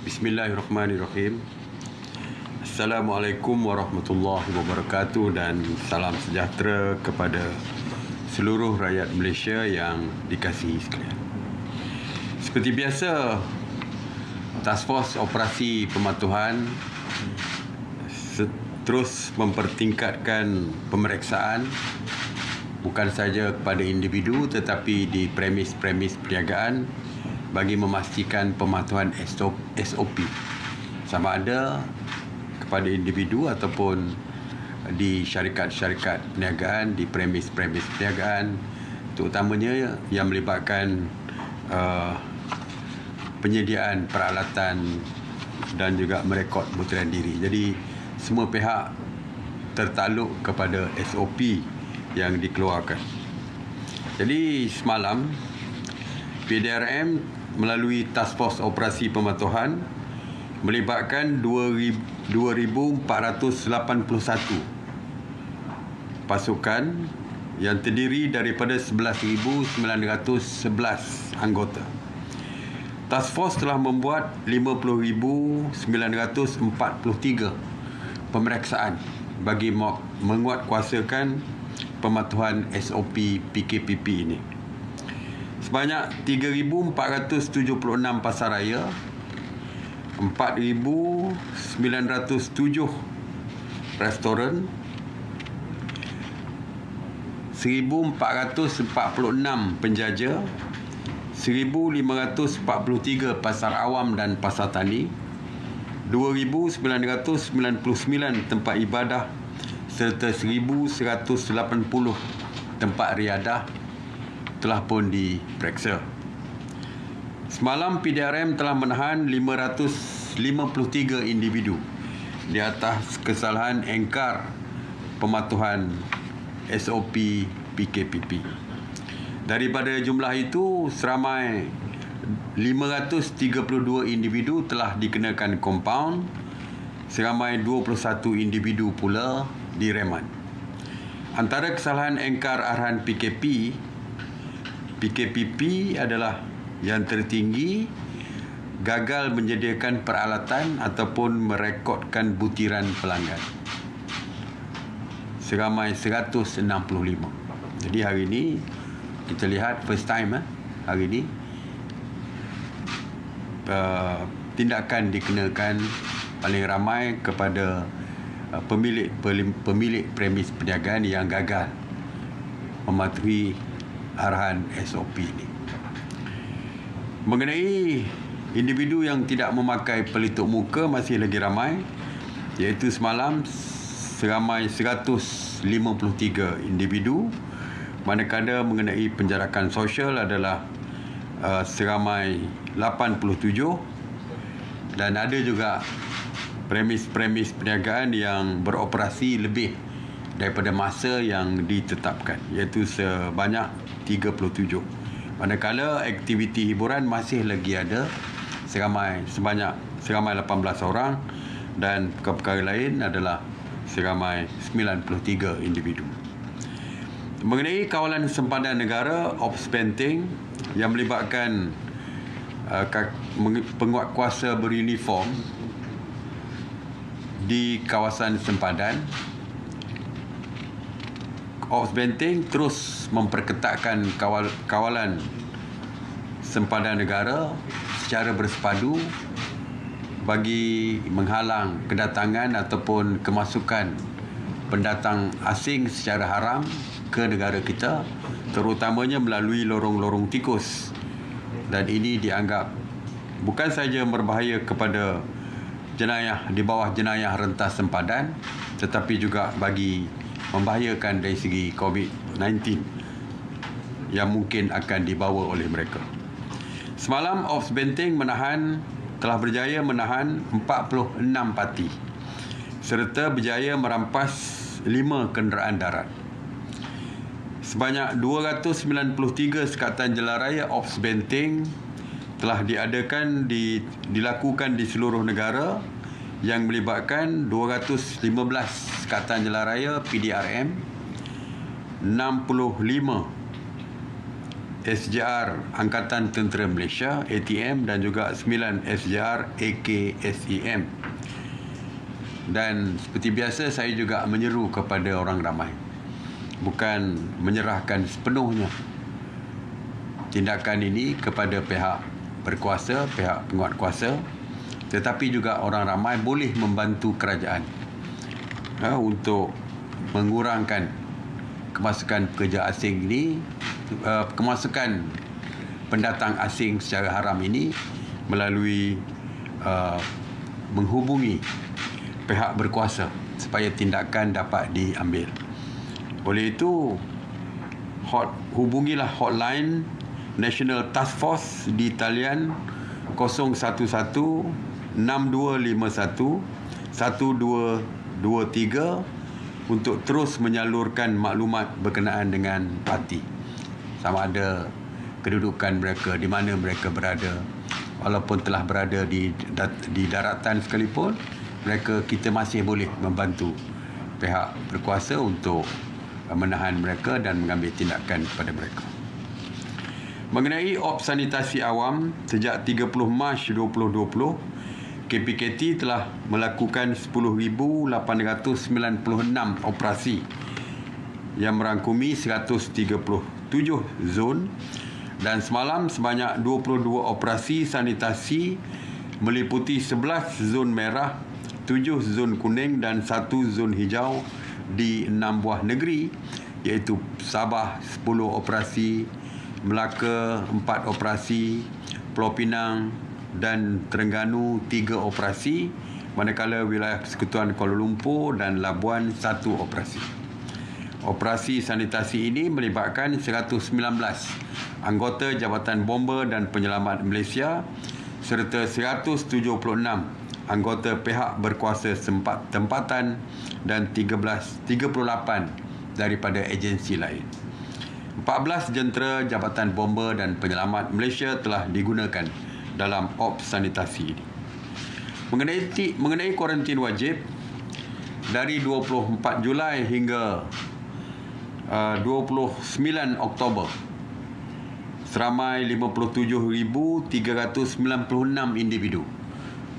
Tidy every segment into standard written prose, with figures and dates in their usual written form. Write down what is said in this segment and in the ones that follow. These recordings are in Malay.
Bismillahirrahmanirrahim. Assalamualaikum warahmatullahi wabarakatuh dan salam sejahtera kepada seluruh rakyat Malaysia yang dikasihi sekalian. Seperti biasa, Task Force Operasi Pematuhan terus mempertingkatkan pemeriksaan bukan saja kepada individu tetapi di premis-premis perniagaan bagi memastikan pematuhan SOP sama ada kepada individu ataupun di syarikat-syarikat perniagaan, di premis-premis perniagaan, terutamanya yang melibatkan penyediaan peralatan dan juga merekod butiran diri. Jadi semua pihak tertakluk kepada SOP yang dikeluarkan. Jadi semalam PDRM melalui Task Force Operasi Pematuhan melibatkan 2,481 pasukan yang terdiri daripada 11,911 anggota. Task Force telah membuat 50,943 pemeriksaan bagi menguatkuasakan pematuhan SOP PKPP ini. Sebanyak 3,476 pasaraya, 4,907 restoran, 1,446 penjaja, 1,543 pasar awam dan pasar tani, 2,999 tempat ibadah serta 1,180 tempat riadah telah pun diperiksa. Semalam PDRM telah menahan 553 individu di atas kesalahan engkar pematuhan SOP PKPP. Daripada jumlah itu, seramai 532 individu telah dikenakan kompaun, seramai 21 individu pula direman. Antara kesalahan engkar arahan PKPP adalah yang tertinggi gagal menyediakan peralatan ataupun merekodkan butiran pelanggan seramai 165. Jadi hari ini kita lihat first time hari ini tindakan dikenakan paling ramai kepada pemilik premis perniagaan yang gagal mematuhi arahan SOP ini. Mengenai individu yang tidak memakai pelitup muka masih lagi ramai, iaitu semalam seramai 153 individu, manakala mengenai penjarakan sosial adalah seramai 87 dan ada juga premis-premis perniagaan yang beroperasi lebih daripada masa yang ditetapkan, iaitu sebanyak 37. Manakala aktiviti hiburan masih lagi ada seramai 18 orang dan perkara lain adalah seramai 93 individu. Mengenai kawalan sempadan negara, Ops Penting yang melibatkan penguatkuasa beruniform di kawasan sempadan, Ops Benteng terus memperketatkan kawalan sempadan negara secara bersepadu bagi menghalang kedatangan ataupun kemasukan pendatang asing secara haram ke negara kita, terutamanya melalui lorong-lorong tikus. Dan ini dianggap bukan saja berbahaya kepada jenayah di bawah jenayah rentas sempadan, tetapi juga bagi membahayakan dari segi COVID-19 yang mungkin akan dibawa oleh mereka. Semalam Ops Benteng telah berjaya menahan 46 parti serta berjaya merampas 5 kenderaan darat. Sebanyak 293 sekatan jalan raya Ops Benteng telah dilakukan di seluruh negara yang melibatkan 215 sekatan jalan raya PDRM, 65 SJR Angkatan Tentera Malaysia ATM dan juga 9 SJR AKSEM. Dan seperti biasa saya juga menyeru kepada orang ramai, bukan menyerahkan sepenuhnya tindakan ini kepada pihak berkuasa, pihak penguatkuasa, tetapi juga orang ramai boleh membantu kerajaan untuk mengurangkan kemasukan pekerja asing ini, kemasukan pendatang asing secara haram ini melalui menghubungi pihak berkuasa supaya tindakan dapat diambil. Oleh itu, hubungilah hotline National Task Force di talian 011 6251 1223 untuk terus menyalurkan maklumat berkenaan dengan parti, sama ada kedudukan mereka, di mana mereka berada. Walaupun telah berada di daratan sekalipun, kita masih boleh membantu pihak berkuasa untuk menahan mereka dan mengambil tindakan kepada mereka. Mengenai Ops Sanitasi Awam, sejak 30 Mac 2020, KPKT telah melakukan 10,896 operasi yang merangkumi 137 zon, dan semalam sebanyak 22 operasi sanitasi meliputi 11 zon merah, 7 zon kuning dan 1 zon hijau di 6 buah negeri, iaitu Sabah 10 operasi, Melaka 4 operasi, Pulau Pinang dan Terengganu 3 operasi, manakala wilayah Persekutuan Kuala Lumpur dan Labuan 1 operasi. Operasi sanitasi ini melibatkan 119 anggota Jabatan Bomba dan Penyelamat Malaysia serta 176 anggota pihak berkuasa tempatan dan 38 daripada agensi lain. 14 jentera Jabatan Bomba dan Penyelamat Malaysia telah digunakan dalam ops sanitasi ini. Mengenai kuarantin wajib, dari 24 Julai hingga 29 Oktober, seramai 57,396 individu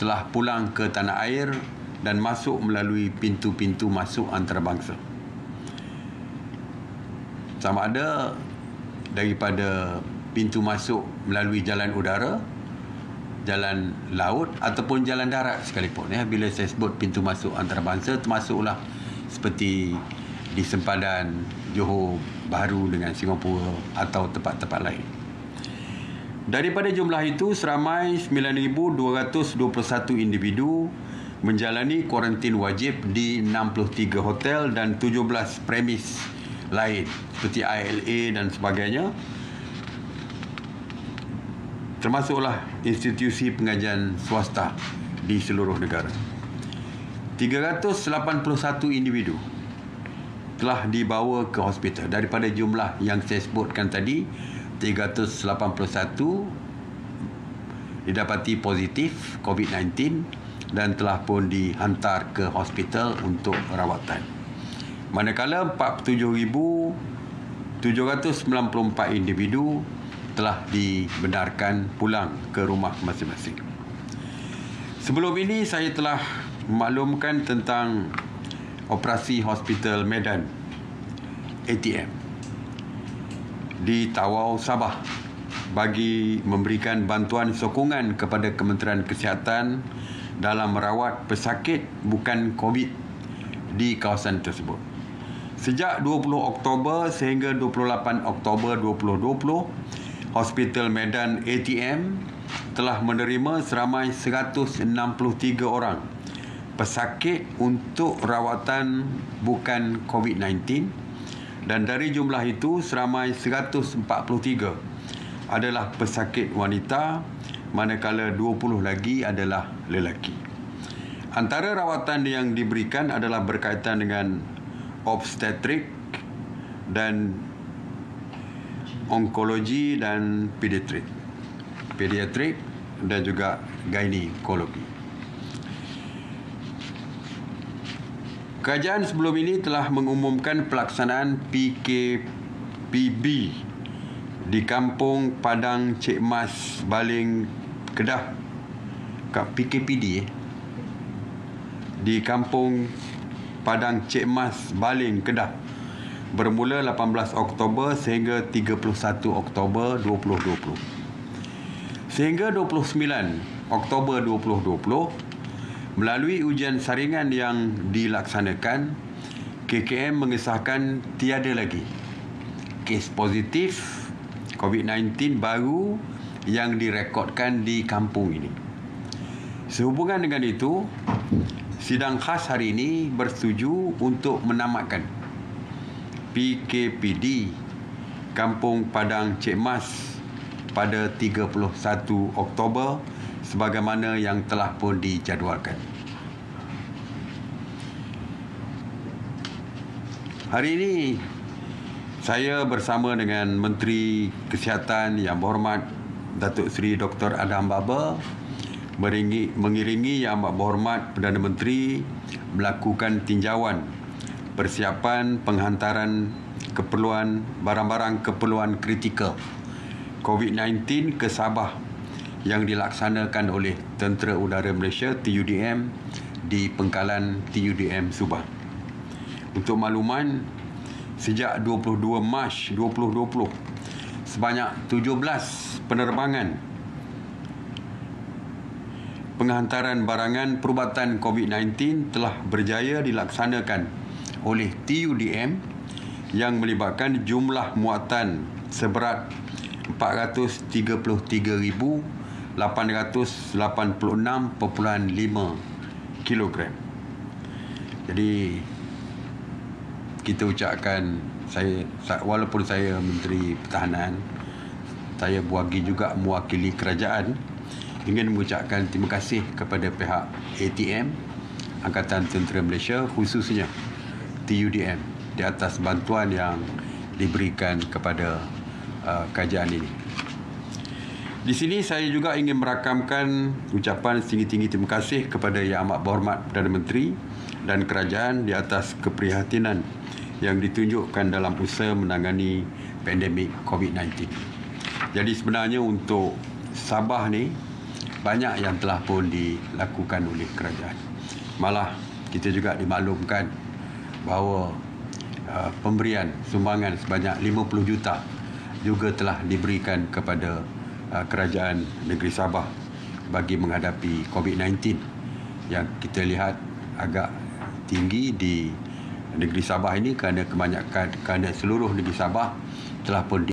telah pulang ke tanah air dan masuk melalui pintu-pintu masuk antarabangsa. Sama ada daripada pintu masuk melalui jalan udara, jalan laut ataupun jalan darat sekalipun. Bila saya sebut pintu masuk antarabangsa, termasuklah seperti di sempadan Johor Bahru dengan Singapura atau tempat-tempat lain. Daripada jumlah itu, seramai 9,221 individu menjalani kuarantin wajib di 63 hotel dan 17 premis lain seperti ILA dan sebagainya, termasuklah institusi pengajian swasta di seluruh negara. 381 individu telah dibawa ke hospital. Daripada jumlah yang saya sebutkan tadi, 381 didapati positif COVID-19 dan telah pun dihantar ke hospital untuk rawatan. Manakala 47,794 individu telah dibenarkan pulang ke rumah masing-masing. Sebelum ini saya telah memaklumkan tentang operasi Hospital Medan ATM di Tawau, Sabah, bagi memberikan bantuan sokongan kepada Kementerian Kesihatan dalam merawat pesakit bukan COVID di kawasan tersebut. Sejak 20 Oktober sehingga 28 Oktober 2020, Hospital Medan ATM telah menerima seramai 163 orang pesakit untuk rawatan bukan COVID-19, dan dari jumlah itu seramai 143 adalah pesakit wanita, manakala 20 lagi adalah lelaki. Antara rawatan yang diberikan adalah berkaitan dengan obstetrik dan onkologi dan pediatrik dan juga ginekologi. Kerajaan sebelum ini telah mengumumkan pelaksanaan PKPB di Kampung Padang Cik Mas, Baling, Kedah, kat PKPD di Kampung Padang Cik Mas, Baling, Kedah, bermula 18 Oktober sehingga 31 Oktober 2020. Sehingga 29 Oktober 2020, melalui ujian saringan yang dilaksanakan, KKM mengesahkan tiada lagi kes positif COVID-19 baru yang direkodkan di kampung ini. Sehubungan dengan itu, sidang khas hari ini bersetuju untuk menamatkan PKPD Kampung Padang Cik Mas pada 31 Oktober sebagaimana yang telah pun dijadualkan. Hari ini saya bersama dengan Menteri Kesihatan Yang Berhormat Datuk Seri Dr. Adam Baba mengiringi Yang Amat Berhormat Perdana Menteri melakukan tinjauan persiapan penghantaran keperluan barang-barang keperluan kritikal COVID-19 ke Sabah yang dilaksanakan oleh Tentera Udara Malaysia TUDM di Pengkalan TUDM Subang. Untuk makluman, sejak 22 Mac 2020, sebanyak 17 penerbangan penghantaran barangan perubatan COVID-19 telah berjaya dilaksanakan oleh TUDM yang melibatkan jumlah muatan seberat 433,886.5 kilogram. Jadi kita ucapkan, walaupun saya Menteri Pertahanan, saya buagi juga mewakili kerajaan, ingin mengucapkan terima kasih kepada pihak ATM, Angkatan Tentera Malaysia, khususnya TUDM, di atas bantuan yang diberikan kepada kerajaan ini. Di sini saya juga ingin merakamkan ucapan setinggi-tinggi terima kasih kepada Yang Amat Berhormat Perdana Menteri dan kerajaan di atas keprihatinan yang ditunjukkan dalam usaha menangani pandemik COVID-19. Jadi sebenarnya untuk Sabah ni banyak yang telah pun dilakukan oleh kerajaan. Malah kita juga dimaklumkan bahawa pemberian sumbangan sebanyak 50 juta juga telah diberikan kepada kerajaan negeri Sabah bagi menghadapi COVID-19 yang kita lihat agak tinggi di negeri Sabah ini kerana seluruh negeri Sabah telah pun